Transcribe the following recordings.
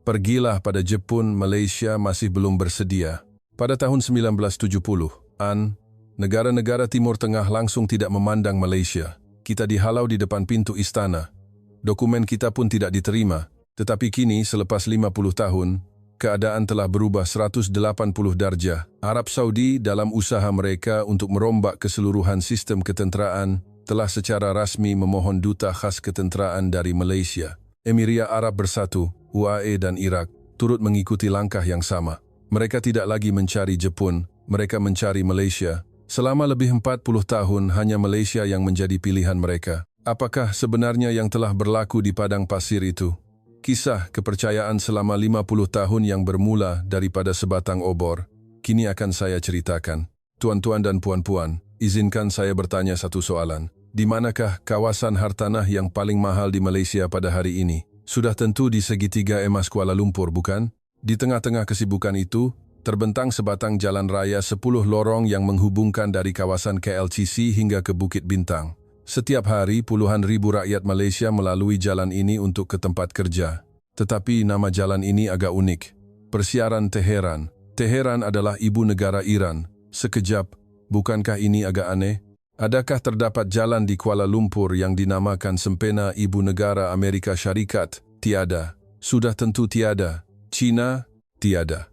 Pergilah pada Jepun, Malaysia masih belum bersedia. Pada tahun 1970-an, negara-negara Timur Tengah langsung tidak memandang Malaysia. Kita dihalau di depan pintu istana. Dokumen kita pun tidak diterima. Tetapi kini, selepas 50 tahun, keadaan telah berubah 180 darjah. Arab Saudi dalam usaha mereka untuk merombak keseluruhan sistem ketenteraan telah secara rasmi memohon duta khas ketenteraan dari Malaysia. Emiria Arab Bersatu, UAE dan Iraq turut mengikuti langkah yang sama. Mereka tidak lagi mencari Jepun, mereka mencari Malaysia. Selama lebih 40 tahun hanya Malaysia yang menjadi pilihan mereka. Apakah sebenarnya yang telah berlaku di padang pasir itu? Kisah kepercayaan selama 50 tahun yang bermula daripada sebatang obor, kini akan saya ceritakan. Tuan-tuan dan puan-puan, izinkan saya bertanya satu soalan. Di manakah kawasan hartanah yang paling mahal di Malaysia pada hari ini? Sudah tentu di segitiga emas Kuala Lumpur, bukan? Di tengah-tengah kesibukan itu, terbentang sebatang jalan raya 10 lorong yang menghubungkan dari kawasan KLCC hingga ke Bukit Bintang. Setiap hari puluhan ribu rakyat Malaysia melalui jalan ini untuk ke tempat kerja. Tetapi nama jalan ini agak unik. Persiaran Teheran. Teheran adalah ibu negara Iran. Sekejap, bukankah ini agak aneh? Adakah terdapat jalan di Kuala Lumpur yang dinamakan sempena ibu negara Amerika Syarikat? Tiada. Sudah tentu tiada. China? Tiada.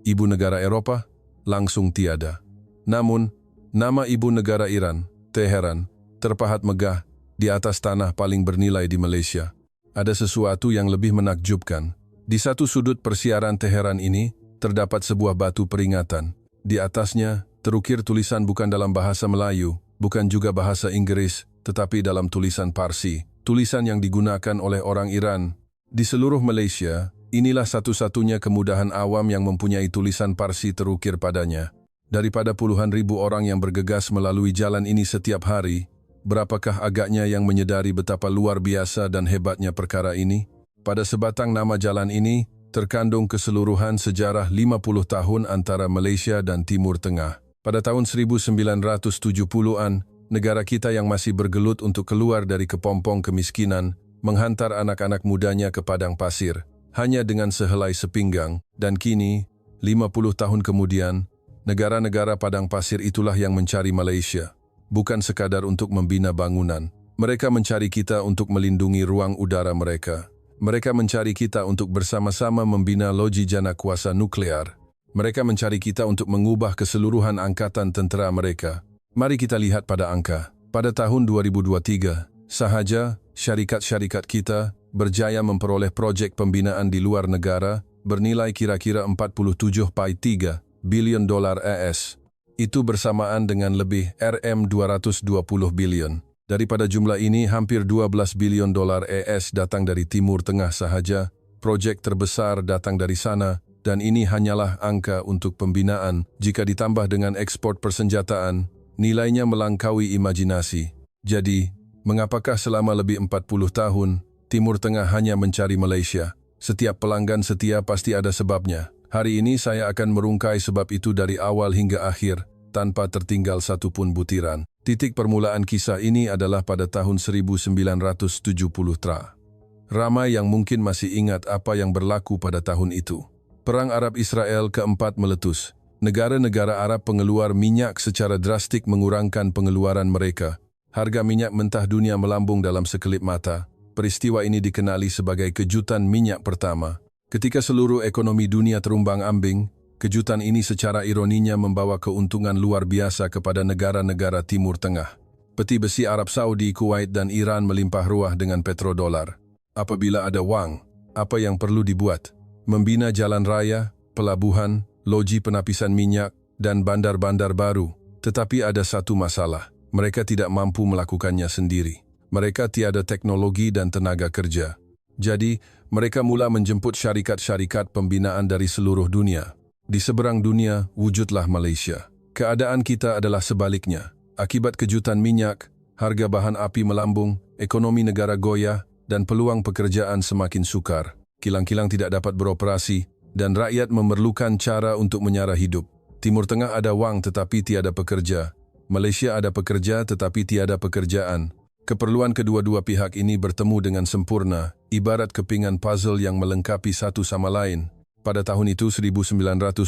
Ibu negara Eropah? Langsung tiada. Namun, nama ibu negara Iran, Teheran, terpahat megah di atas tanah paling bernilai di Malaysia. Ada sesuatu yang lebih menakjubkan. Di satu sudut persiaran Teheran ini, terdapat sebuah batu peringatan. Di atasnya, terukir tulisan bukan dalam bahasa Melayu, bukan juga bahasa Inggris, tetapi dalam tulisan Parsi. Tulisan yang digunakan oleh orang Iran. Di seluruh Malaysia, inilah satu-satunya kemudahan awam yang mempunyai tulisan Parsi terukir padanya. Daripada puluhan ribu orang yang bergegas melalui jalan ini setiap hari, berapakah agaknya yang menyadari betapa luar biasa dan hebatnya perkara ini? Pada sebatang nama jalan ini, terkandung keseluruhan sejarah 50 tahun antara Malaysia dan Timur Tengah. Pada tahun 1970-an, negara kita yang masih bergelut untuk keluar dari kepompong kemiskinan, menghantar anak-anak mudanya ke padang pasir, hanya dengan sehelai sepinggang, dan kini, 50 tahun kemudian, negara-negara padang pasir itulah yang mencari Malaysia. Bukan sekadar untuk membina bangunan. Mereka mencari kita untuk melindungi ruang udara mereka. Mereka mencari kita untuk bersama-sama membina loji jana kuasa nuklear. Mereka mencari kita untuk mengubah keseluruhan angkatan tentera mereka. Mari kita lihat pada angka. Pada tahun 2023, sahaja syarikat-syarikat kita berjaya memperoleh projek pembinaan di luar negara bernilai kira-kira 47.3 bilion dolar AS. Itu bersamaan dengan lebih RM220 bilion. Daripada jumlah ini, hampir 12 bilion dolar AS datang dari Timur Tengah sahaja. Projek terbesar datang dari sana, dan ini hanyalah angka untuk pembinaan. Jika ditambah dengan ekspor persenjataan, nilainya melangkaui imajinasi. Jadi, mengapakah selama lebih 40 tahun, Timur Tengah hanya mencari Malaysia? Setiap pelanggan setia pasti ada sebabnya. Hari ini saya akan merungkai sebab itu dari awal hingga akhir, tanpa tertinggal satupun butiran. Titik permulaan kisah ini adalah pada tahun 1970. Ramai yang mungkin masih ingat apa yang berlaku pada tahun itu. Perang Arab-Israel keempat meletus. Negara-negara Arab pengeluar minyak secara drastik mengurangkan pengeluaran mereka. Harga minyak mentah dunia melambung dalam sekelip mata. Peristiwa ini dikenali sebagai kejutan minyak pertama. Ketika seluruh ekonomi dunia terumbang-ambing, kejutan ini secara ironinya membawa keuntungan luar biasa kepada negara-negara Timur Tengah. Peti besi Arab Saudi, Kuwait dan Iran melimpah ruah dengan petrodolar. Apabila ada wang, apa yang perlu dibuat? Membina jalan raya, pelabuhan, loji penapisan minyak, dan bandar-bandar baru. Tetapi ada satu masalah, mereka tidak mampu melakukannya sendiri. Mereka tiada teknologi dan tenaga kerja. Jadi, mereka mula menjemput syarikat-syarikat pembinaan dari seluruh dunia. Di seberang dunia, wujudlah Malaysia. Keadaan kita adalah sebaliknya. Akibat kejutan minyak, harga bahan api melambung, ekonomi negara goyah, dan peluang pekerjaan semakin sukar. Kilang-kilang tidak dapat beroperasi, dan rakyat memerlukan cara untuk menyara hidup. Timur Tengah ada wang tetapi tiada pekerja. Malaysia ada pekerja tetapi tiada pekerjaan. Keperluan kedua-dua pihak ini bertemu dengan sempurna, ibarat kepingan puzzle yang melengkapi satu sama lain. Pada tahun itu 1970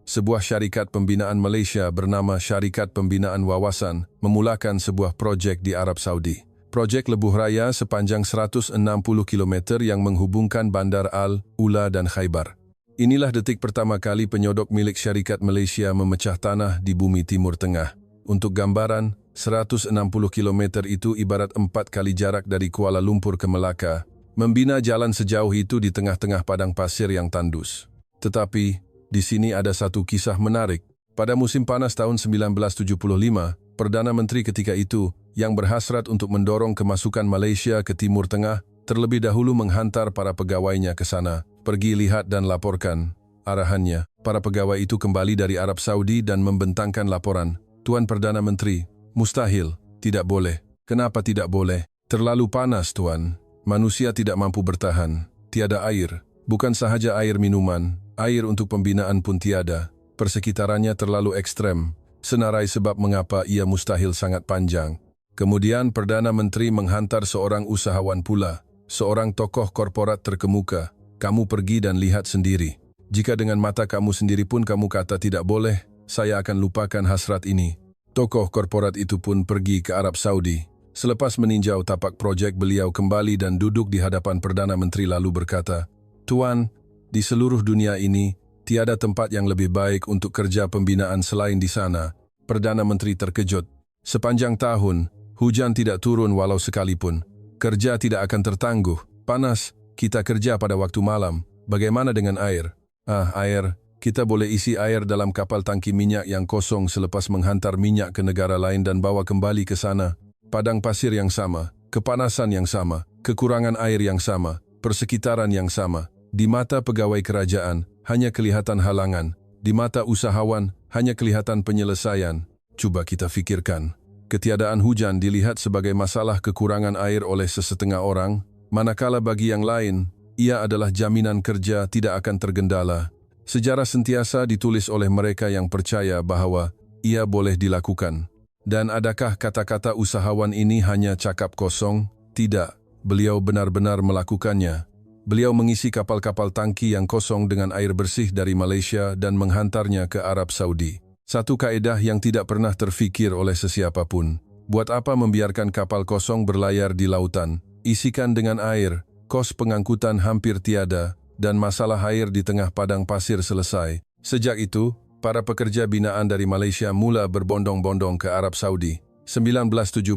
sebuah syarikat pembinaan Malaysia bernama Syarikat Pembinaan Wawasan memulakan sebuah projek di Arab Saudi. Projek Lebuh Raya sepanjang 160 km yang menghubungkan Bandar Al-Ula dan Khaybar. Inilah detik pertama kali penyodok milik syarikat Malaysia memecah tanah di bumi Timur Tengah. Untuk gambaran, 160 km itu ibarat 4 kali jarak dari Kuala Lumpur ke Melaka. Membina jalan sejauh itu di tengah-tengah padang pasir yang tandus. Tetapi, di sini ada satu kisah menarik. Pada musim panas tahun 1975, Perdana Menteri ketika itu, yang berhasrat untuk mendorong kemasukan Malaysia ke Timur Tengah, terlebih dahulu menghantar para pegawainya ke sana. Pergi lihat dan laporkan. Arahannya, para pegawai itu kembali dari Arab Saudi dan membentangkan laporan. Tuan Perdana Menteri, mustahil, tidak boleh. Kenapa tidak boleh? Terlalu panas, Tuan. Manusia tidak mampu bertahan. Tiada air. Bukan sahaja air minuman, air untuk pembinaan pun tiada. Persekitarannya terlalu ekstrem. Senarai sebab mengapa ia mustahil sangat panjang. Kemudian Perdana Menteri menghantar seorang usahawan pula, seorang tokoh korporat terkemuka. Kamu pergi dan lihat sendiri. Jika dengan mata kamu sendiri pun kamu kata tidak boleh, saya akan lupakan hasrat ini. Tokoh korporat itu pun pergi ke Arab Saudi. Selepas meninjau tapak projek, beliau kembali dan duduk di hadapan Perdana Menteri lalu berkata, Tuan, di seluruh dunia ini, tiada tempat yang lebih baik untuk kerja pembinaan selain di sana. Perdana Menteri terkejut. Sepanjang tahun, hujan tidak turun walau sekalipun. Kerja tidak akan tertangguh. Panas, kita kerja pada waktu malam. Bagaimana dengan air? Air. Kita boleh isi air dalam kapal tangki minyak yang kosong selepas menghantar minyak ke negara lain dan bawa kembali ke sana. Padang pasir yang sama, kepanasan yang sama, kekurangan air yang sama, persekitaran yang sama. Di mata pegawai kerajaan, hanya kelihatan halangan. Di mata usahawan, hanya kelihatan penyelesaian. Coba kita fikirkan. Ketiadaan hujan dilihat sebagai masalah kekurangan air oleh sesetengah orang, manakala bagi yang lain, ia adalah jaminan kerja tidak akan tergendala. Sejarah sentiasa ditulis oleh mereka yang percaya bahwa ia boleh dilakukan. Dan adakah kata-kata usahawan ini hanya cakap kosong? Tidak, beliau benar-benar melakukannya. Beliau mengisi kapal-kapal tangki yang kosong dengan air bersih dari Malaysia dan menghantarnya ke Arab Saudi. Satu kaedah yang tidak pernah terfikir oleh sesiapapun. Buat apa membiarkan kapal kosong berlayar di lautan? Isikan dengan air, kos pengangkutan hampir tiada, dan masalah air di tengah padang pasir selesai. Sejak itu, para pekerja binaan dari Malaysia mula berbondong-bondong ke Arab Saudi. 1975,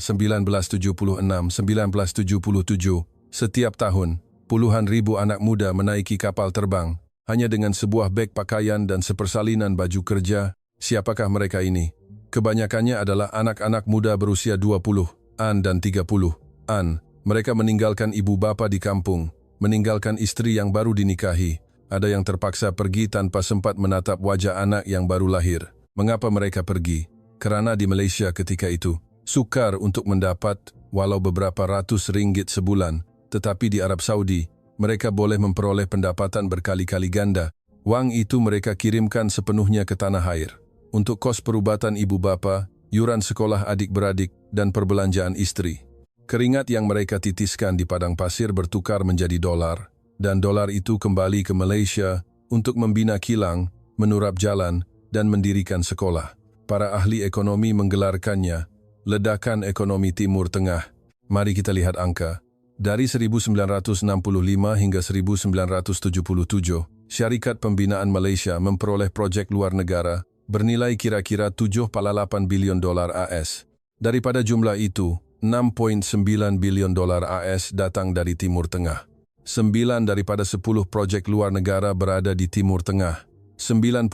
1976, 1977, setiap tahun, puluhan ribu anak muda menaiki kapal terbang, hanya dengan sebuah beg pakaian dan sepersalinan baju kerja. Siapakah mereka ini? Kebanyakannya adalah anak-anak muda berusia 20-an dan 30-an. Mereka meninggalkan ibu bapa di kampung, meninggalkan istri yang baru dinikahi. Ada yang terpaksa pergi tanpa sempat menatap wajah anak yang baru lahir. Mengapa mereka pergi? Kerana di Malaysia ketika itu, sukar untuk mendapat walau beberapa ratus ringgit sebulan. Tetapi di Arab Saudi, mereka boleh memperoleh pendapatan berkali-kali ganda. Wang itu mereka kirimkan sepenuhnya ke tanah air. Untuk kos perubatan ibu bapa, yuran sekolah adik-beradik, dan perbelanjaan istri. Keringat yang mereka titiskan di padang pasir bertukar menjadi dolar, dan dolar itu kembali ke Malaysia untuk membina kilang, menurap jalan, dan mendirikan sekolah. Para ahli ekonomi menggelarkannya, ledakan ekonomi Timur Tengah. Mari kita lihat angka. Dari 1965 hingga 1977, Syarikat Pembinaan Malaysia memperoleh projek luar negara bernilai kira-kira 7,8 bilion dolar AS. Daripada jumlah itu, 6,9 bilion dolar AS datang dari Timur Tengah. 9 daripada 10 projek luar negara berada di Timur Tengah. 90%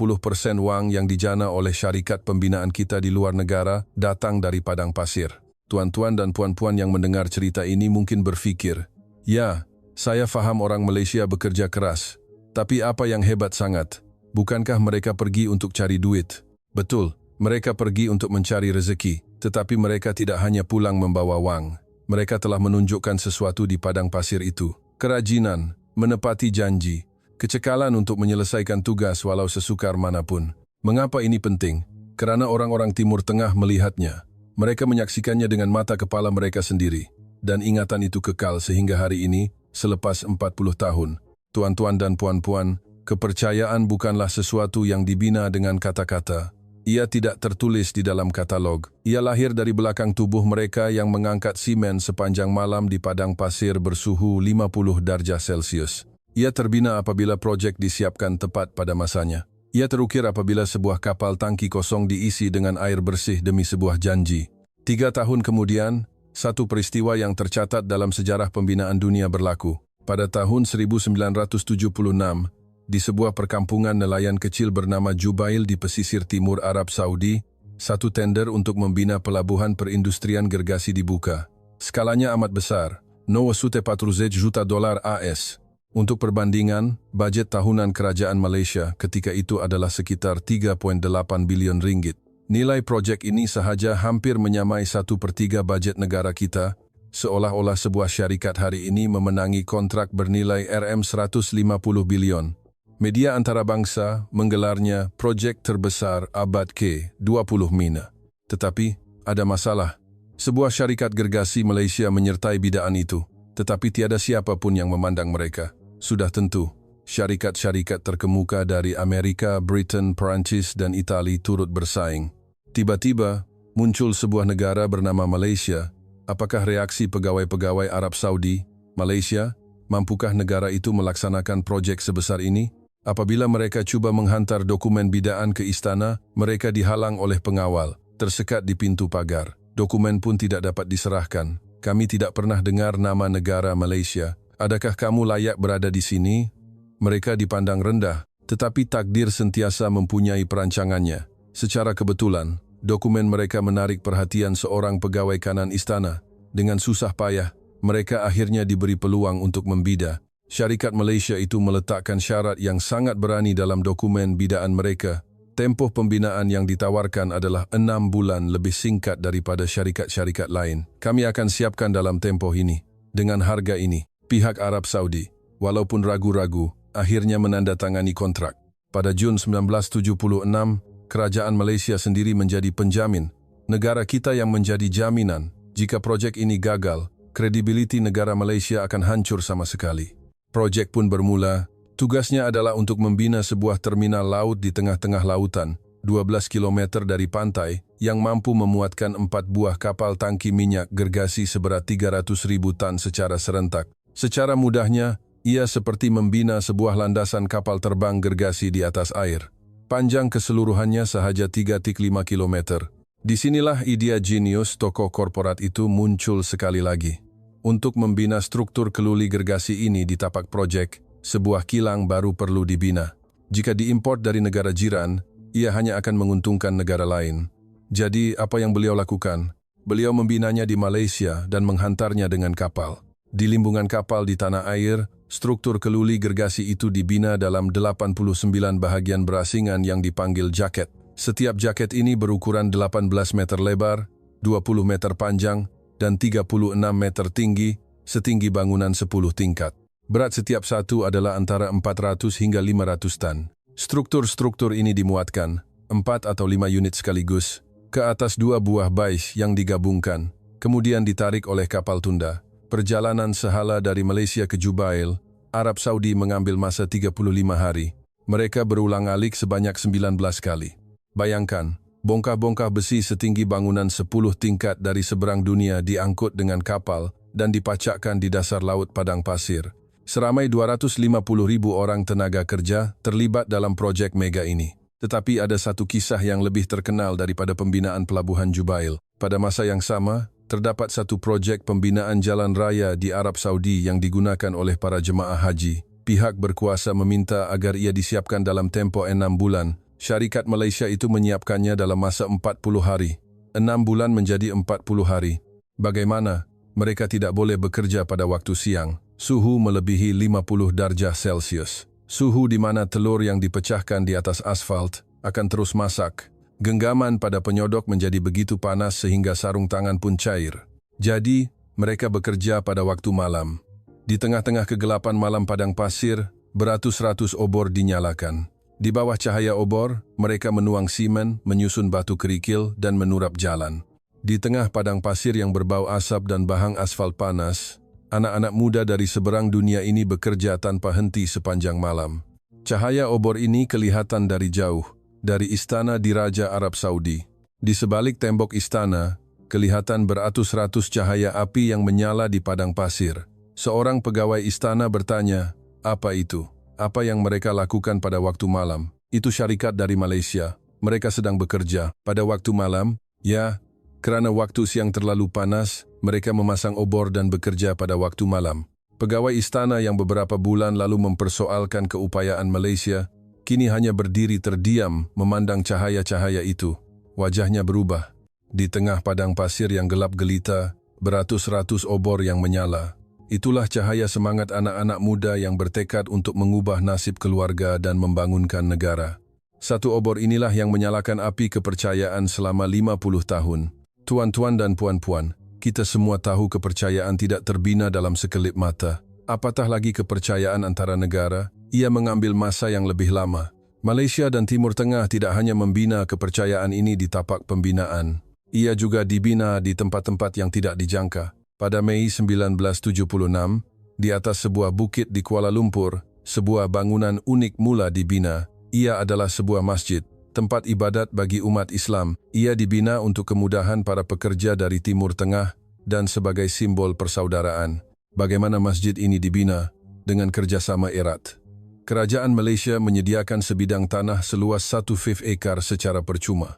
wang yang dijana oleh syarikat pembinaan kita di luar negara datang dari padang pasir. Tuan-tuan dan puan-puan yang mendengar cerita ini mungkin berfikir, ya, saya faham orang Malaysia bekerja keras. Tapi apa yang hebat sangat? Bukankah mereka pergi untuk cari duit? Betul, mereka pergi untuk mencari rezeki. Tetapi mereka tidak hanya pulang membawa wang. Mereka telah menunjukkan sesuatu di padang pasir itu. Kerajinan, menepati janji, kecekalan untuk menyelesaikan tugas walau sesukar manapun. Mengapa ini penting? Kerana orang-orang Timur Tengah melihatnya. Mereka menyaksikannya dengan mata kepala mereka sendiri, dan ingatan itu kekal sehingga hari ini, selepas 40 tahun. Tuan-tuan dan puan-puan, kepercayaan bukanlah sesuatu yang dibina dengan kata-kata. Ia tidak tertulis di dalam katalog. Ia lahir dari belakang tubuh mereka yang mengangkat simen sepanjang malam di padang pasir bersuhu 50 darjah Celcius. Ia terbina apabila proyek disiapkan tepat pada masanya. Ia terukir apabila sebuah kapal tangki kosong diisi dengan air bersih demi sebuah janji. 3 tahun kemudian, satu peristiwa yang tercatat dalam sejarah pembinaan dunia berlaku. Pada tahun 1976, di sebuah perkampungan nelayan kecil bernama Jubail di pesisir timur Arab Saudi, satu tender untuk membina pelabuhan perindustrian gergasi dibuka. Skalanya amat besar, $940 juta AS. Untuk perbandingan, budget tahunan kerajaan Malaysia ketika itu adalah sekitar 3.8 bilion ringgit. Nilai proyek ini sahaja hampir menyamai 1/3 budget negara kita, seolah-olah sebuah syarikat hari ini memenangi kontrak bernilai RM150 bilion. Media antarabangsa menggelarnya proyek terbesar abad ke-20 Mina. Tetapi, ada masalah. Sebuah syarikat gergasi Malaysia menyertai bidaan itu, tetapi tiada siapa pun yang memandang mereka. Sudah tentu, syarikat-syarikat terkemuka dari Amerika, Britain, Perancis, dan Itali turut bersaing. Tiba-tiba, muncul sebuah negara bernama Malaysia. Apakah reaksi pegawai-pegawai Arab Saudi, Malaysia, mampukah negara itu melaksanakan proyek sebesar ini? Apabila mereka cuba menghantar dokumen bidaan ke istana, mereka dihalang oleh pengawal, tersekat di pintu pagar. Dokumen pun tidak dapat diserahkan. Kami tidak pernah dengar nama negara Malaysia. Adakah kamu layak berada di sini? Mereka dipandang rendah, tetapi takdir sentiasa mempunyai perancangannya. Secara kebetulan, dokumen mereka menarik perhatian seorang pegawai kanan istana. Dengan susah payah, mereka akhirnya diberi peluang untuk membida. Syarikat Malaysia itu meletakkan syarat yang sangat berani dalam dokumen bidaan mereka. Tempoh pembinaan yang ditawarkan adalah 6 bulan lebih singkat daripada syarikat-syarikat lain. Kami akan siapkan dalam tempoh ini. Dengan harga ini, pihak Arab Saudi, walaupun ragu-ragu, akhirnya menandatangani kontrak. Pada Jun 1976, kerajaan Malaysia sendiri menjadi penjamin. Negara kita yang menjadi jaminan. Jika proyek ini gagal, kredibiliti negara Malaysia akan hancur sama sekali. Proyek pun bermula. Tugasnya adalah untuk membina sebuah terminal laut di tengah-tengah lautan, 12 km dari pantai, yang mampu memuatkan 4 buah kapal tangki minyak gergasi seberat 300.000 tan secara serentak. Secara mudahnya, ia seperti membina sebuah landasan kapal terbang gergasi di atas air. Panjang keseluruhannya sahaja 3,5 km. Disinilah idea jenius tokoh korporat itu muncul sekali lagi. Untuk membina struktur keluli gergasi ini di tapak proyek, sebuah kilang baru perlu dibina. Jika diimport dari negara jiran, ia hanya akan menguntungkan negara lain. Jadi, apa yang beliau lakukan? Beliau membinanya di Malaysia dan menghantarnya dengan kapal. Di limbungan kapal di tanah air, struktur keluli gergasi itu dibina dalam 89 bahagian berasingan yang dipanggil jaket. Setiap jaket ini berukuran 18 meter lebar, 20 meter panjang, dan 36 meter tinggi, setinggi bangunan 10 tingkat. Berat setiap satu adalah antara 400 hingga 500 tan. Struktur-struktur ini dimuatkan, 4 atau 5 unit sekaligus, ke atas 2 buah bais yang digabungkan, kemudian ditarik oleh kapal tunda. Perjalanan sehala dari Malaysia ke Jubail, Arab Saudi mengambil masa 35 hari. Mereka berulang-alik sebanyak 19 kali. Bayangkan, bongkah-bongkah besi setinggi bangunan 10 tingkat dari seberang dunia diangkut dengan kapal dan dipacakkan di dasar laut padang pasir. Seramai 250.000 orang tenaga kerja terlibat dalam proyek mega ini. Tetapi ada satu kisah yang lebih terkenal daripada pembinaan pelabuhan Jubail. Pada masa yang sama, terdapat satu proyek pembinaan jalan raya di Arab Saudi yang digunakan oleh para jemaah haji. Pihak berkuasa meminta agar ia disiapkan dalam tempoh 6 bulan. Syarikat Malaysia itu menyiapkannya dalam masa 40 hari. 6 bulan menjadi 40 hari. Bagaimana? Mereka tidak boleh bekerja pada waktu siang. Suhu melebihi 50 darjah Celcius. Suhu di mana telur yang dipecahkan di atas asfalt akan terus masak. Genggaman pada penyodok menjadi begitu panas sehingga sarung tangan pun cair. Jadi, mereka bekerja pada waktu malam. Di tengah-tengah kegelapan malam padang pasir, beratus-ratus obor dinyalakan. Di bawah cahaya obor, mereka menuang simen, menyusun batu kerikil, dan menurap jalan. Di tengah padang pasir yang berbau asap dan bahang asfal panas, anak-anak muda dari seberang dunia ini bekerja tanpa henti sepanjang malam. Cahaya obor ini kelihatan dari jauh, dari istana diraja Arab Saudi. Di sebalik tembok istana, kelihatan beratus-ratus cahaya api yang menyala di padang pasir. Seorang pegawai istana bertanya, "Apa itu? Apa yang mereka lakukan pada waktu malam?" "Itu syarikat dari Malaysia. Mereka sedang bekerja pada waktu malam." "Ya, karena waktu siang terlalu panas, mereka memasang obor dan bekerja pada waktu malam." Pegawai istana yang beberapa bulan lalu mempersoalkan keupayaan Malaysia, kini hanya berdiri terdiam memandang cahaya-cahaya itu. Wajahnya berubah. Di tengah padang pasir yang gelap gelita, beratus-ratus obor yang menyala. Itulah cahaya semangat anak-anak muda yang bertekad untuk mengubah nasib keluarga dan membangunkan negara. Satu obor inilah yang menyalakan api kepercayaan selama 50 tahun. Tuan-tuan dan puan-puan, kita semua tahu kepercayaan tidak terbina dalam sekelip mata. Apatah lagi kepercayaan antara negara, ia mengambil masa yang lebih lama. Malaysia dan Timur Tengah tidak hanya membina kepercayaan ini di tapak pembinaan. Ia juga dibina di tempat-tempat yang tidak dijangka. Pada Mei 1976, di atas sebuah bukit di Kuala Lumpur, sebuah bangunan unik mula dibina. Ia adalah sebuah masjid, tempat ibadat bagi umat Islam. Ia dibina untuk kemudahan para pekerja dari Timur Tengah dan sebagai simbol persaudaraan. Bagaimana masjid ini dibina? Dengan kerjasama erat. Kerajaan Malaysia menyediakan sebidang tanah seluas 1/5 ekar secara percuma.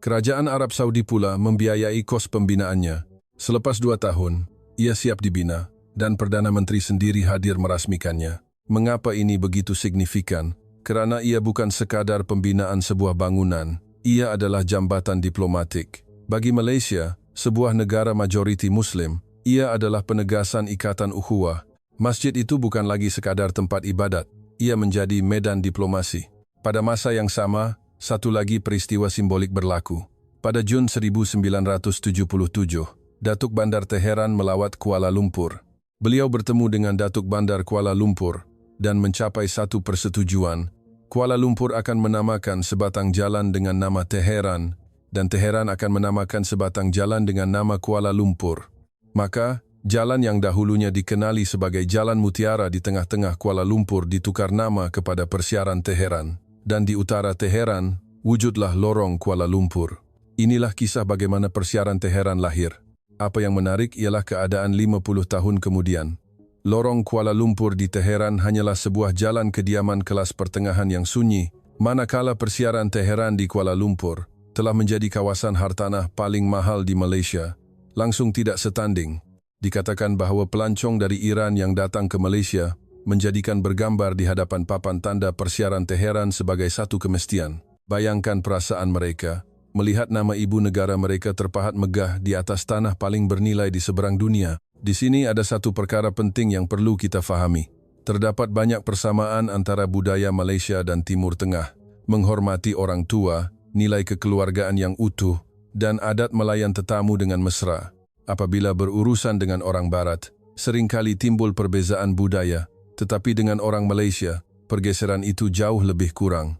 Kerajaan Arab Saudi pula membiayai kos pembinaannya. Selepas 2 tahun, ia siap dibina dan Perdana Menteri sendiri hadir merasmikannya. Mengapa ini begitu signifikan? Kerana ia bukan sekadar pembinaan sebuah bangunan, ia adalah jambatan diplomatik. Bagi Malaysia, sebuah negara majoriti Muslim, ia adalah penegasan ikatan ukhuwah. Masjid itu bukan lagi sekadar tempat ibadat, ia menjadi medan diplomasi. Pada masa yang sama, satu lagi peristiwa simbolik berlaku. Pada Jun 1977, Datuk Bandar Teheran melawat Kuala Lumpur. Beliau bertemu dengan Datuk Bandar Kuala Lumpur dan mencapai satu persetujuan. Kuala Lumpur akan menamakan sebatang jalan dengan nama Teheran dan Teheran akan menamakan sebatang jalan dengan nama Kuala Lumpur. Maka, jalan yang dahulunya dikenali sebagai Jalan Mutiara di tengah-tengah Kuala Lumpur ditukar nama kepada Persiaran Teheran. Dan di utara Teheran, wujudlah Lorong Kuala Lumpur. Inilah kisah bagaimana Persiaran Teheran lahir. Apa yang menarik ialah keadaan 50 tahun kemudian. Lorong Kuala Lumpur di Teheran hanyalah sebuah jalan kediaman kelas pertengahan yang sunyi, manakala Persiaran Teheran di Kuala Lumpur telah menjadi kawasan hartanah paling mahal di Malaysia. Langsung tidak setanding. Dikatakan bahawa pelancong dari Iran yang datang ke Malaysia menjadikan bergambar di hadapan papan tanda Persiaran Teheran sebagai satu kemestian. Bayangkan perasaan mereka melihat nama ibu negara mereka terpahat megah di atas tanah paling bernilai di seberang dunia. Di sini ada satu perkara penting yang perlu kita fahami. Terdapat banyak persamaan antara budaya Malaysia dan Timur Tengah, menghormati orang tua, nilai kekeluargaan yang utuh, dan adat melayan tetamu dengan mesra. Apabila berurusan dengan orang Barat, seringkali timbul perbezaan budaya, tetapi dengan orang Malaysia, pergeseran itu jauh lebih kurang.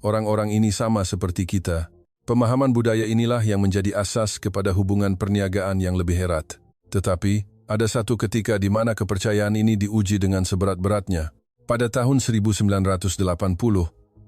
Orang-orang ini sama seperti kita. Pemahaman budaya inilah yang menjadi asas kepada hubungan perniagaan yang lebih erat. Tetapi, ada satu ketika di mana kepercayaan ini diuji dengan seberat-beratnya. Pada tahun 1980,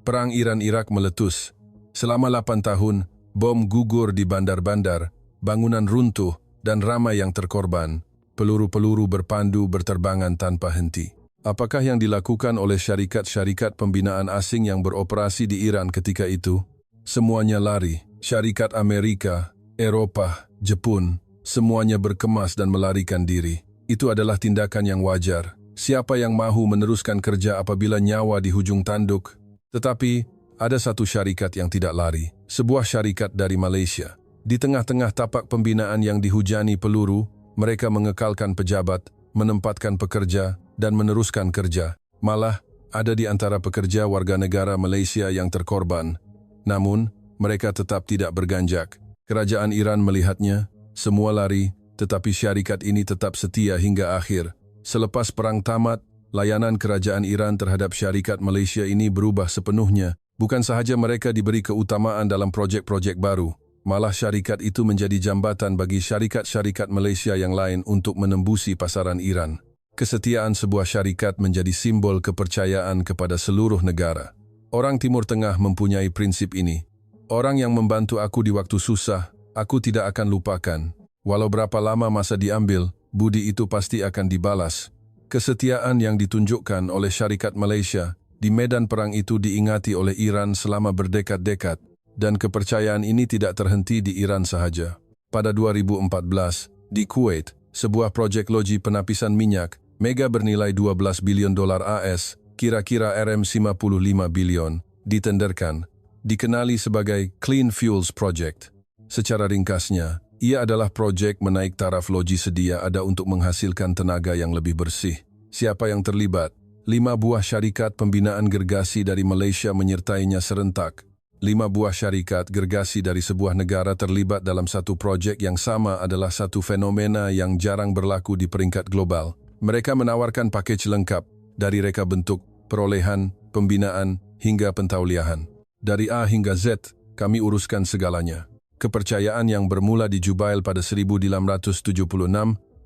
Perang Iran-Irak meletus. Selama 8 tahun, bom gugur di bandar-bandar, bangunan runtuh, dan ramai yang terkorban. Peluru-peluru berpandu berterbangan tanpa henti. Apakah yang dilakukan oleh syarikat-syarikat pembinaan asing yang beroperasi di Iran ketika itu? Semuanya lari. Syarikat Amerika, Eropah, Jepun, semuanya berkemas dan melarikan diri. Itu adalah tindakan yang wajar. Siapa yang mahu meneruskan kerja apabila nyawa di hujung tanduk? Tetapi, ada satu syarikat yang tidak lari. Sebuah syarikat dari Malaysia. Di tengah-tengah tapak pembinaan yang dihujani peluru, mereka mengekalkan pejabat, menempatkan pekerja, dan meneruskan kerja. Malah, ada di antara pekerja warga negara Malaysia yang terkorban. Namun, mereka tetap tidak berganjak. Kerajaan Iran melihatnya, semua lari, tetapi syarikat ini tetap setia hingga akhir. Selepas perang tamat, layanan kerajaan Iran terhadap syarikat Malaysia ini berubah sepenuhnya. Bukan sahaja mereka diberi keutamaan dalam projek-projek baru, Malah syarikat itu menjadi jambatan bagi syarikat-syarikat Malaysia yang lain untuk menembusi pasaran Iran. Kesetiaan sebuah syarikat menjadi simbol kepercayaan kepada seluruh negara. Orang Timur Tengah mempunyai prinsip ini. Orang yang membantu aku di waktu susah, aku tidak akan lupakan. Walau berapa lama masa diambil, budi itu pasti akan dibalas. Kesetiaan yang ditunjukkan oleh syarikat Malaysia di medan perang itu diingati oleh Iran selama berdekad-dekad, dan kepercayaan ini tidak terhenti di Iran sahaja. Pada 2014, di Kuwait, sebuah proyek loji penapisan minyak mega bernilai 12 bilion dolar AS, kira-kira RM55 bilion, ditenderkan, dikenali sebagai Clean Fuels Project. Secara ringkasnya, ia adalah proyek menaik taraf loji sedia ada untuk menghasilkan tenaga yang lebih bersih. Siapa yang terlibat? 5 buah syarikat pembinaan gergasi dari Malaysia menyertainya serentak. 5 buah syarikat gergasi dari sebuah negara terlibat dalam satu proyek yang sama adalah satu fenomena yang jarang berlaku di peringkat global. Mereka menawarkan pakej lengkap, dari reka bentuk, perolehan, pembinaan, hingga pentauliahan. Dari A hingga Z, kami uruskan segalanya. Kepercayaan yang bermula di Jubail pada 1876,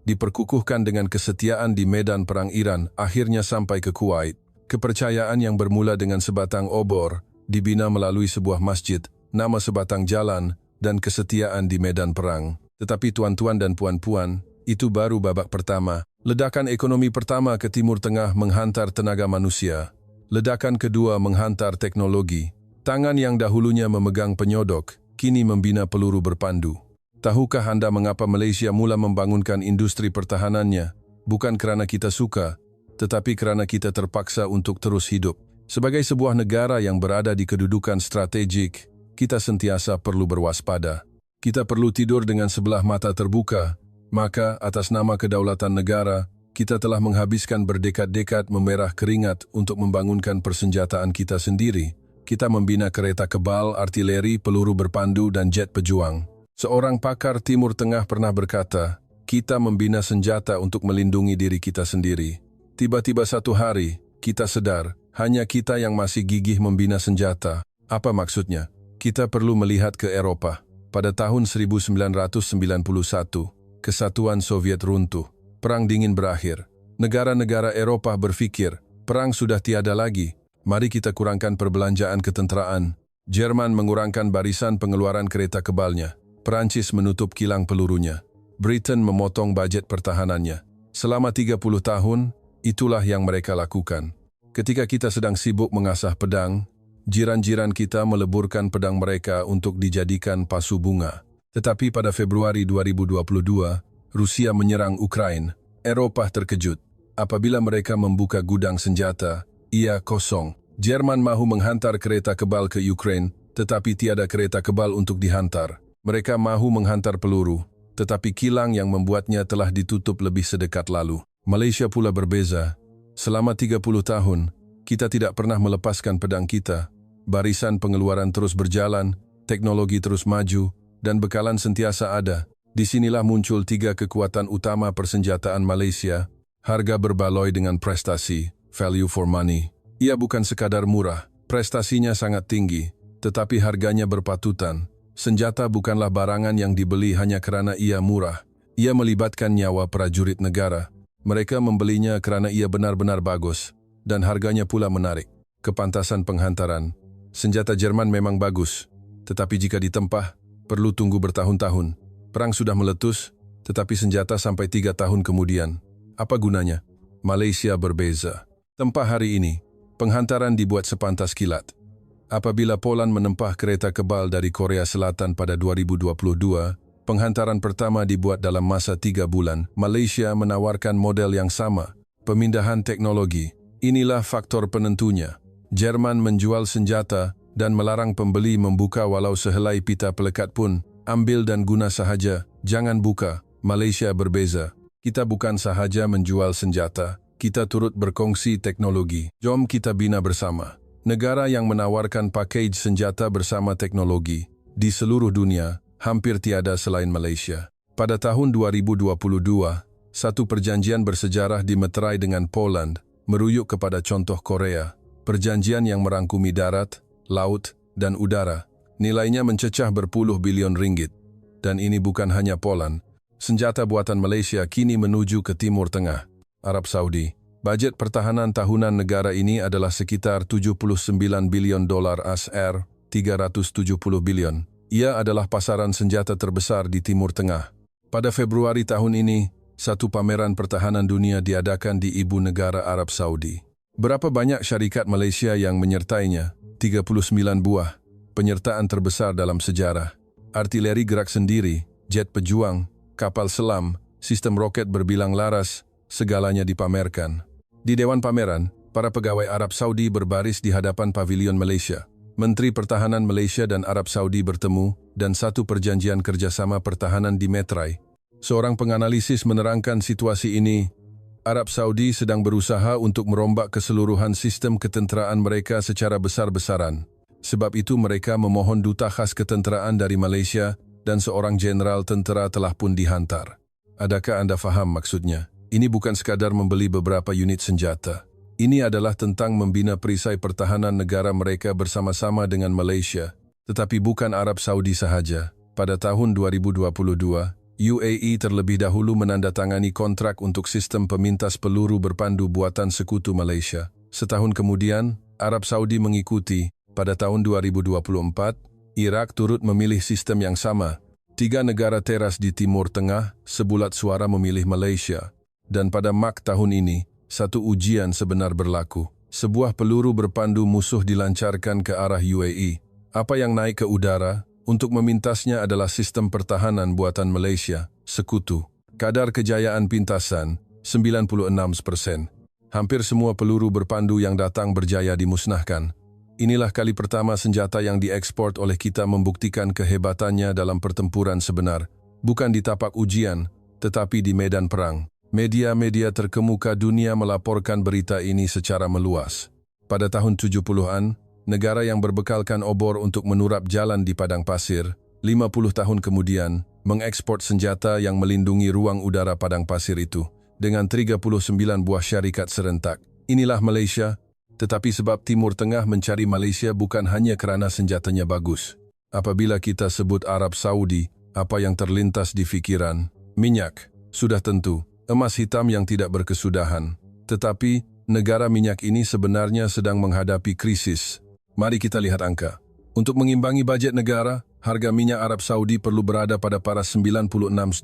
diperkukuhkan dengan kesetiaan di medan perang Iran, akhirnya sampai ke Kuwait. Kepercayaan yang bermula dengan sebatang obor, dibina melalui sebuah masjid, nama sebatang jalan, dan kesetiaan di medan perang. Tetapi tuan-tuan dan puan-puan, itu baru babak pertama. Ledakan ekonomi pertama ke Timur Tengah menghantar tenaga manusia. Ledakan kedua menghantar teknologi. Tangan yang dahulunya memegang penyodok, kini membina peluru berpandu. Tahukah Anda mengapa Malaysia mula membangunkan industri pertahanannya? Bukan kerana kita suka, tetapi kerana kita terpaksa untuk terus hidup. Sebagai sebuah negara yang berada di kedudukan strategik, kita sentiasa perlu berwaspada. Kita perlu tidur dengan sebelah mata terbuka. Maka, atas nama kedaulatan negara, kita telah menghabiskan berdekad-dekad memerah keringat untuk membangunkan persenjataan kita sendiri. Kita membina kereta kebal, artileri, peluru berpandu, dan jet pejuang. Seorang pakar Timur Tengah pernah berkata, kita membina senjata untuk melindungi diri kita sendiri. Tiba-tiba satu hari, kita sadar, hanya kita yang masih gigih membina senjata. Apa maksudnya? Kita perlu melihat ke Eropah. Pada tahun 1991, Kesatuan Soviet runtuh. Perang dingin berakhir. Negara-negara Eropah berfikir, perang sudah tiada lagi. Mari kita kurangkan perbelanjaan ketenteraan. Jerman mengurangkan barisan pengeluaran kereta kebalnya. Perancis menutup kilang pelurunya. Britain memotong bajet pertahanannya. Selama 30 tahun, itulah yang mereka lakukan. Ketika kita sedang sibuk mengasah pedang, jiran-jiran kita meleburkan pedang mereka untuk dijadikan pasu bunga. Tetapi pada Februari 2022, Rusia menyerang Ukraina. Eropah terkejut. Apabila mereka membuka gudang senjata, ia kosong. Jerman mahu menghantar kereta kebal ke Ukraina, tetapi tiada kereta kebal untuk dihantar. Mereka mahu menghantar peluru, tetapi kilang yang membuatnya telah ditutup lebih sedekat lalu. Malaysia pula berbeza. Selama 30 tahun, kita tidak pernah melepaskan pedang kita. Barisan pengeluaran terus berjalan, teknologi terus maju, dan bekalan sentiasa ada. Disinilah muncul 3 kekuatan utama persenjataan Malaysia. Harga berbaloi dengan prestasi, value for money. Ia bukan sekadar murah, prestasinya sangat tinggi, tetapi harganya berpatutan. Senjata bukanlah barangan yang dibeli hanya kerana ia murah. Ia melibatkan nyawa prajurit negara. Mereka membelinya kerana ia benar-benar bagus, dan harganya pula menarik. Kepantasan penghantaran. Senjata Jerman memang bagus, tetapi jika ditempah, perlu tunggu bertahun-tahun. Perang sudah meletus, tetapi senjata sampai 3 tahun kemudian. Apa gunanya? Malaysia berbeza. Tempah hari ini, penghantaran dibuat sepantas kilat. Apabila Poland menempah kereta kebal dari Korea Selatan pada 2022, penghantaran pertama dibuat dalam masa 3 bulan. Malaysia menawarkan model yang sama. Pemindahan teknologi. Inilah faktor penentunya. Jerman menjual senjata dan melarang pembeli membuka walau sehelai pita pelekat pun. Ambil dan guna sahaja, jangan buka. Malaysia berbeza. Kita bukan sahaja menjual senjata, kita turut berkongsi teknologi. Jom kita bina bersama. Negara yang menawarkan pakej senjata bersama teknologi di seluruh dunia hampir tiada selain Malaysia. Pada tahun 2022, satu perjanjian bersejarah dimeterai dengan Poland merujuk kepada contoh Korea. Perjanjian yang merangkumi darat, laut, dan udara. Nilainya mencecah berpuluh bilion ringgit. Dan ini bukan hanya Poland. Senjata buatan Malaysia kini menuju ke Timur Tengah, Arab Saudi. Bajet pertahanan tahunan negara ini adalah sekitar 79 bilion dolar AS, 370 bilion. Ia adalah pasaran senjata terbesar di Timur Tengah. Pada Februari tahun ini, satu pameran pertahanan dunia diadakan di ibu negara Arab Saudi. Berapa banyak syarikat Malaysia yang menyertainya? 39 buah. Penyertaan terbesar dalam sejarah. Artileri gerak sendiri, jet pejuang, kapal selam, sistem roket berbilang laras, segalanya dipamerkan. Di Dewan Pameran, para pegawai Arab Saudi berbaris di hadapan pavilion Malaysia. Menteri Pertahanan Malaysia dan Arab Saudi bertemu dan satu perjanjian kerjasama pertahanan dimetrai. Seorang penganalisis menerangkan situasi ini. Arab Saudi sedang berusaha untuk merombak keseluruhan sistem ketenteraan mereka secara besar-besaran. Sebab itu mereka memohon duta khas ketenteraan dari Malaysia dan seorang jenderal tentera telah pun dihantar. Adakah Anda faham maksudnya? Ini bukan sekadar membeli beberapa unit senjata. Ini adalah tentang membina perisai pertahanan negara mereka bersama-sama dengan Malaysia. Tetapi bukan Arab Saudi sahaja. Pada tahun 2022, UAE terlebih dahulu menandatangani kontrak untuk sistem pemintas peluru berpandu buatan sekutu Malaysia. Setahun kemudian, Arab Saudi mengikuti. Pada tahun 2024, Irak turut memilih sistem yang sama. 3 negara teras di Timur Tengah, sebulat suara memilih Malaysia. Dan pada Mac tahun ini, satu ujian sebenar berlaku. Sebuah peluru berpandu musuh dilancarkan ke arah UAE. Apa yang naik ke udara? Untuk memintasnya adalah sistem pertahanan buatan Malaysia, sekutu. Kadar kejayaan pintasan, 96%. Hampir semua peluru berpandu yang datang berjaya dimusnahkan. Inilah kali pertama senjata yang diekspor oleh kita membuktikan kehebatannya dalam pertempuran sebenar. Bukan di tapak ujian, tetapi di medan perang. Media-media terkemuka dunia melaporkan berita ini secara meluas. Pada tahun 70-an, negara yang berbekalkan obor untuk menurap jalan di padang pasir, 50 tahun kemudian, mengekspor senjata yang melindungi ruang udara padang pasir itu, dengan 39 buah syarikat serentak. Inilah Malaysia. Tetapi sebab Timur Tengah mencari Malaysia bukan hanya kerana senjatanya bagus. Apabila kita sebut Arab Saudi, apa yang terlintas di fikiran? Minyak, sudah tentu. Emas hitam yang tidak berkesudahan. Tetapi, negara minyak ini sebenarnya sedang menghadapi krisis. Mari kita lihat angka. Untuk mengimbangi bajet negara, harga minyak Arab Saudi perlu berada pada paras 96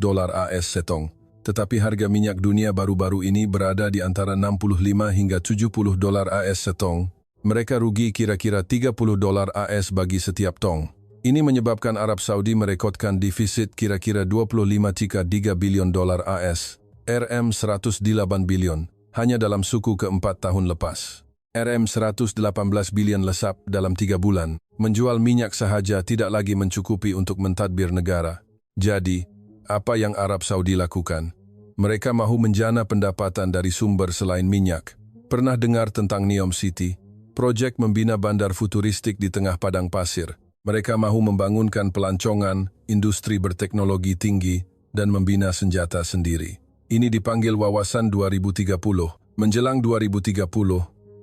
dolar AS setong. Tetapi harga minyak dunia baru-baru ini berada di antara 65 hingga 70 dolar AS setong. Mereka rugi kira-kira 30 dolar AS bagi setiap tong. Ini menyebabkan Arab Saudi merekodkan defisit kira-kira 25,3 bilion dolar AS, RM108 bilion, hanya dalam suku keempat tahun lepas. RM118 bilion lesap dalam 3 bulan. Menjual minyak sahaja tidak lagi mencukupi untuk mentadbir negara. Jadi, apa yang Arab Saudi lakukan? Mereka mahu menjana pendapatan dari sumber selain minyak. Pernah dengar tentang Neom City? Projek membina bandar futuristik di tengah padang pasir. Mereka mahu membangunkan pelancongan, industri berteknologi tinggi, dan membina senjata sendiri. Ini dipanggil Wawasan 2030. Menjelang 2030,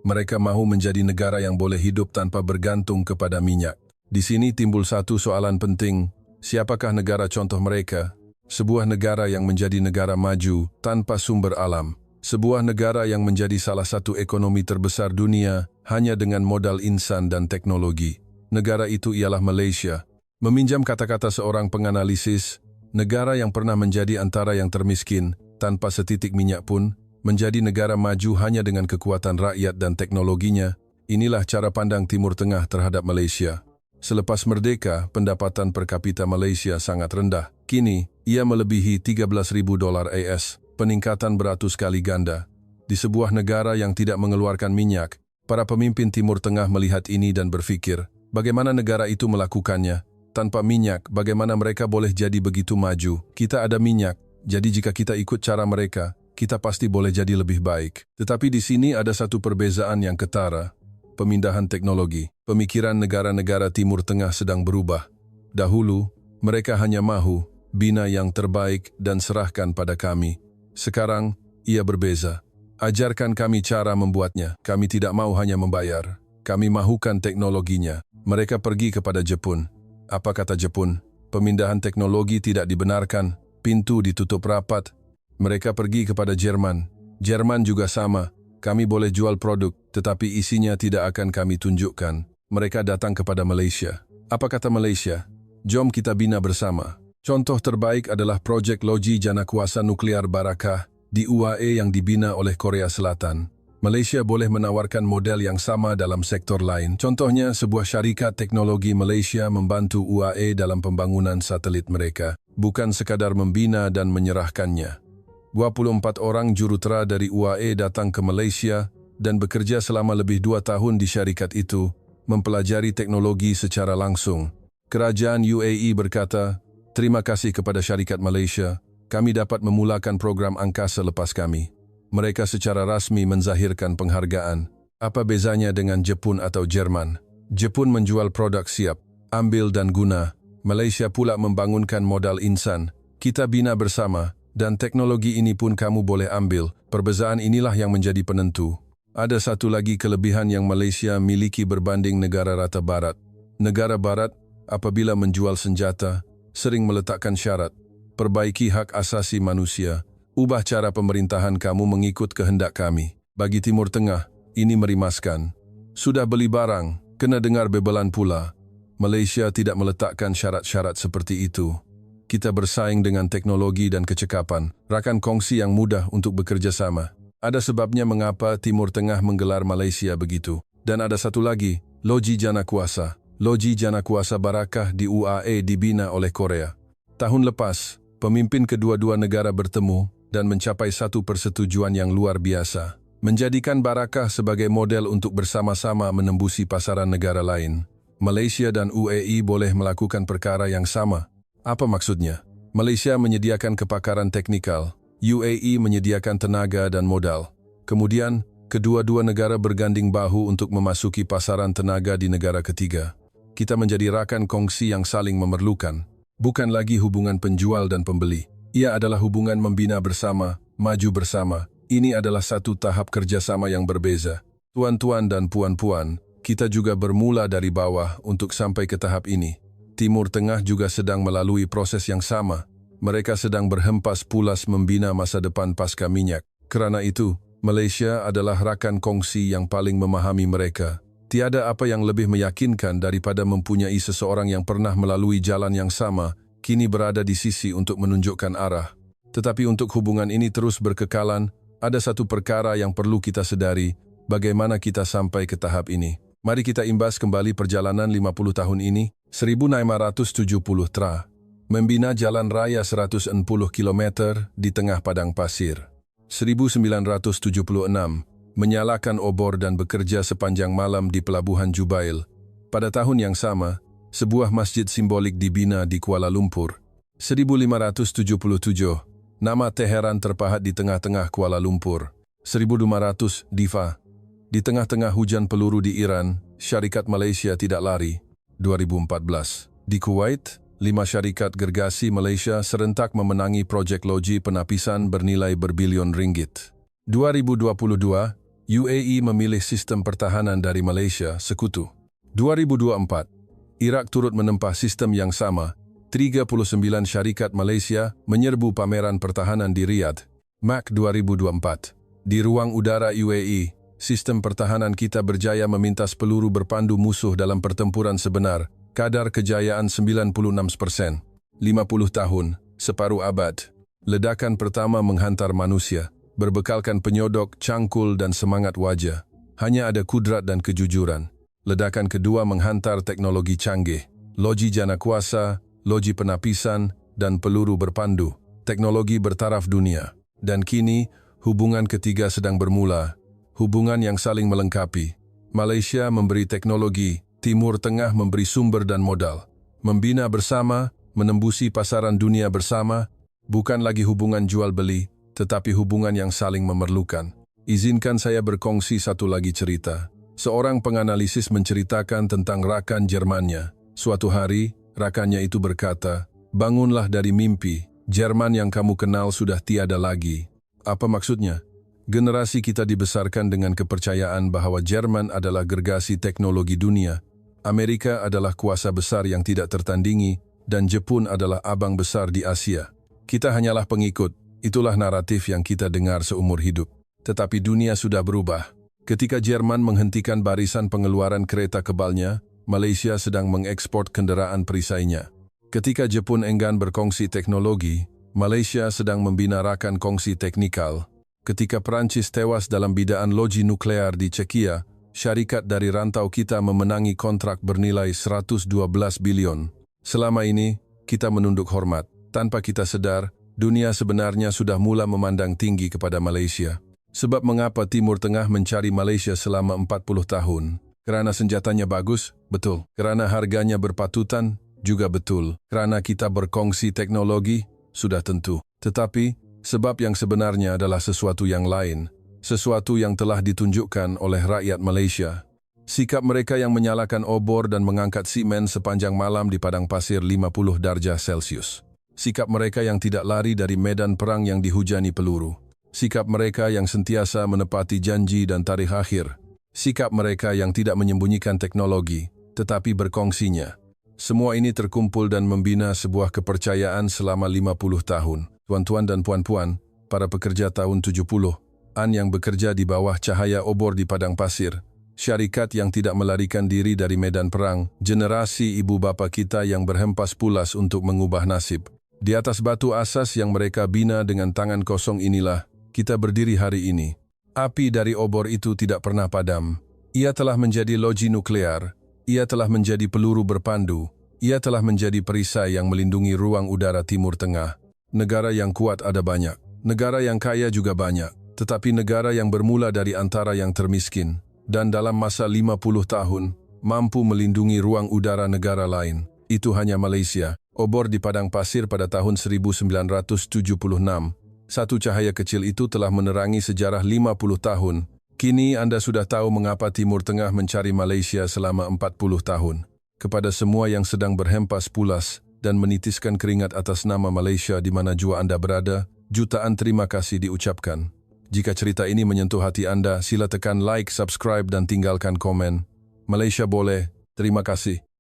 mereka mahu menjadi negara yang boleh hidup tanpa bergantung kepada minyak. Di sini timbul satu soalan penting. Siapakah negara contoh mereka? Sebuah negara yang menjadi negara maju tanpa sumber alam. Sebuah negara yang menjadi salah satu ekonomi terbesar dunia hanya dengan modal insan dan teknologi. Negara itu ialah Malaysia. Meminjam kata-kata seorang penganalisis, negara yang pernah menjadi antara yang termiskin, tanpa setitik minyak pun, menjadi negara maju hanya dengan kekuatan rakyat dan teknologinya. Inilah cara pandang Timur Tengah terhadap Malaysia. Selepas merdeka, pendapatan per kapita Malaysia sangat rendah. Kini, ia melebihi 13.000 dolar AS, peningkatan beratus kali ganda. Di sebuah negara yang tidak mengeluarkan minyak, para pemimpin Timur Tengah melihat ini dan berfikir, bagaimana negara itu melakukannya? Tanpa minyak, bagaimana mereka boleh jadi begitu maju? Kita ada minyak, jadi jika kita ikut cara mereka, kita pasti boleh jadi lebih baik. Tetapi di sini ada satu perbezaan yang ketara. Pemindahan teknologi. Pemikiran negara-negara Timur Tengah sedang berubah. Dahulu, mereka hanya mahu bina yang terbaik dan serahkan pada kami. Sekarang, ia berbeza. Ajarkan kami cara membuatnya. Kami tidak mau hanya membayar. Kami mahukan teknologinya. Mereka pergi kepada Jepun. Apa kata Jepun? Pemindahan teknologi tidak dibenarkan, pintu ditutup rapat. Mereka pergi kepada Jerman. Jerman juga sama. Kami boleh jual produk, tetapi isinya tidak akan kami tunjukkan. Mereka datang kepada Malaysia. Apa kata Malaysia? Jom kita bina bersama. Contoh terbaik adalah proyek Loji Janakuasa Nuklear Barakah di UAE yang dibina oleh Korea Selatan. Malaysia boleh menawarkan model yang sama dalam sektor lain. Contohnya, sebuah syarikat teknologi Malaysia membantu UAE dalam pembangunan satelit mereka, bukan sekadar membina dan menyerahkannya. 24 orang jurutera dari UAE datang ke Malaysia dan bekerja selama lebih 2 tahun di syarikat itu, mempelajari teknologi secara langsung. Kerajaan UAE berkata, "Terima kasih kepada syarikat Malaysia, kami dapat memulakan program angkasa lepas kami." Mereka secara rasmi menzahirkan penghargaan. Apa bezanya dengan Jepun atau Jerman? Jepun menjual produk siap, ambil dan guna. Malaysia pula membangunkan modal insan. Kita bina bersama, dan teknologi ini pun kamu boleh ambil. Perbezaan inilah yang menjadi penentu. Ada satu lagi kelebihan yang Malaysia miliki berbanding negara rata barat. Negara barat, apabila menjual senjata, sering meletakkan syarat. Perbaiki hak asasi manusia. Ubah cara pemerintahan kamu mengikut kehendak kami. Bagi Timur Tengah, ini merimaskan. Sudah beli barang, kena dengar bebelan pula. Malaysia tidak meletakkan syarat-syarat seperti itu. Kita bersaing dengan teknologi dan kecekapan, rakan kongsi yang mudah untuk bekerja sama. Ada sebabnya mengapa Timur Tengah menggelar Malaysia begitu. Dan ada satu lagi, Loji Janakuasa. Loji Janakuasa Barakah di UAE dibina oleh Korea. Tahun lepas, pemimpin kedua-dua negara bertemu dan mencapai satu persetujuan yang luar biasa, menjadikan Barakah sebagai model untuk bersama-sama menembusi pasaran negara lain. Malaysia dan UAE boleh melakukan perkara yang sama. Apa maksudnya? Malaysia menyediakan kepakaran teknikal, UAE menyediakan tenaga dan modal. Kemudian, kedua-dua negara berganding bahu untuk memasuki pasaran tenaga di negara ketiga. Kita menjadi rakan kongsi yang saling memerlukan. Bukan lagi hubungan penjual dan pembeli. Ia adalah hubungan membina bersama, maju bersama. Ini adalah satu tahap kerjasama yang berbeza. Tuan-tuan dan puan-puan, kita juga bermula dari bawah untuk sampai ke tahap ini. Timur Tengah juga sedang melalui proses yang sama. Mereka sedang berhempas pulas membina masa depan pasca minyak. Kerana itu, Malaysia adalah rakan kongsi yang paling memahami mereka. Tiada apa yang lebih meyakinkan daripada mempunyai seseorang yang pernah melalui jalan yang sama, kini berada di sisi untuk menunjukkan arah. Tetapi untuk hubungan ini terus berkekalan, ada satu perkara yang perlu kita sedari, bagaimana kita sampai ke tahap ini. Mari kita imbas kembali perjalanan 50 tahun ini, 1970 tra. Membina jalan raya 140 km di tengah padang pasir. 1976, menyalakan obor dan bekerja sepanjang malam di Pelabuhan Jubail. Pada tahun yang sama, sebuah masjid simbolik dibina di Kuala Lumpur. 1577, nama Teheran terpahat di tengah-tengah Kuala Lumpur. 1200, Diva. Di tengah-tengah hujan peluru di Iran, syarikat Malaysia tidak lari. 2014, di Kuwait, 5 syarikat gergasi Malaysia serentak memenangi proyek loji penapisan bernilai berbilion ringgit. 2022, UAE memilih sistem pertahanan dari Malaysia sekutu. 2024, Irak turut menempah sistem yang sama. 39 syarikat Malaysia menyerbu pameran pertahanan di Riyadh, MAC 2024. Di ruang udara UAE, sistem pertahanan kita berjaya memintas peluru berpandu musuh dalam pertempuran sebenar. Kadar kejayaan 96%. 50 tahun, separuh abad. Ledakan pertama menghantar manusia, berbekalkan penyodok, cangkul dan semangat wajah. Hanya ada kudrat dan kejujuran. Ledakan kedua menghantar teknologi canggih, loji janakuasa, loji penapisan, dan peluru berpandu. Teknologi bertaraf dunia. Dan kini, hubungan ketiga sedang bermula. Hubungan yang saling melengkapi. Malaysia memberi teknologi, Timur Tengah memberi sumber dan modal. Membina bersama, menembusi pasaran dunia bersama, bukan lagi hubungan jual-beli, tetapi hubungan yang saling memerlukan. Izinkan saya berkongsi satu lagi cerita. Seorang penganalisis menceritakan tentang rakan Jermannya. Suatu hari, rakannya itu berkata, "Bangunlah dari mimpi, Jerman yang kamu kenal sudah tiada lagi." Apa maksudnya? Generasi kita dibesarkan dengan kepercayaan bahwa Jerman adalah gergasi teknologi dunia. Amerika adalah kuasa besar yang tidak tertandingi dan Jepun adalah abang besar di Asia. Kita hanyalah pengikut, itulah naratif yang kita dengar seumur hidup. Tetapi dunia sudah berubah. Ketika Jerman menghentikan barisan pengeluaran kereta kebalnya, Malaysia sedang mengekspor kendaraan perisainya. Ketika Jepun enggan berkongsi teknologi, Malaysia sedang membinarakan kongsi teknikal. Ketika Perancis tewas dalam bidaan loji nuklear di Czechia, syarikat dari rantau kita memenangi kontrak bernilai 112 bilion. Selama ini, kita menunduk hormat. Tanpa kita sadar, dunia sebenarnya sudah mula memandang tinggi kepada Malaysia. Sebab mengapa Timur Tengah mencari Malaysia selama 40 tahun? Kerana senjatanya bagus? Betul. Kerana harganya berpatutan? Juga betul. Kerana kita berkongsi teknologi? Sudah tentu. Tetapi, sebab yang sebenarnya adalah sesuatu yang lain. Sesuatu yang telah ditunjukkan oleh rakyat Malaysia. Sikap mereka yang menyalakan obor dan mengangkat simen sepanjang malam di padang pasir 50 darjah Celsius. Sikap mereka yang tidak lari dari medan perang yang dihujani peluru. Sikap mereka yang sentiasa menepati janji dan tarikh akhir. Sikap mereka yang tidak menyembunyikan teknologi, tetapi berkongsinya. Semua ini terkumpul dan membina sebuah kepercayaan selama 50 tahun. Tuan-tuan dan puan-puan, para pekerja tahun 70, yang bekerja di bawah cahaya obor di padang pasir, syarikat yang tidak melarikan diri dari medan perang, generasi ibu bapa kita yang berhempas pulas untuk mengubah nasib. Di atas batu asas yang mereka bina dengan tangan kosong inilah, kita berdiri hari ini. Api dari obor itu tidak pernah padam. Ia telah menjadi loji nuklear, ia telah menjadi peluru berpandu, ia telah menjadi perisai yang melindungi ruang udara Timur Tengah. Negara yang kuat ada banyak, negara yang kaya juga banyak. Tetapi negara yang bermula dari antara yang termiskin dan dalam masa 50 tahun mampu melindungi ruang udara negara lain, itu hanya Malaysia. Obor di padang pasir pada tahun 1976. Satu cahaya kecil itu telah menerangi sejarah 50 tahun. Kini Anda sudah tahu mengapa Timur Tengah mencari Malaysia selama 40 tahun. Kepada semua yang sedang berhempas pulas dan menitiskan keringat atas nama Malaysia di mana jua Anda berada, jutaan terima kasih diucapkan. Jika cerita ini menyentuh hati Anda, sila tekan like, subscribe dan tinggalkan komen. Malaysia boleh. Terima kasih.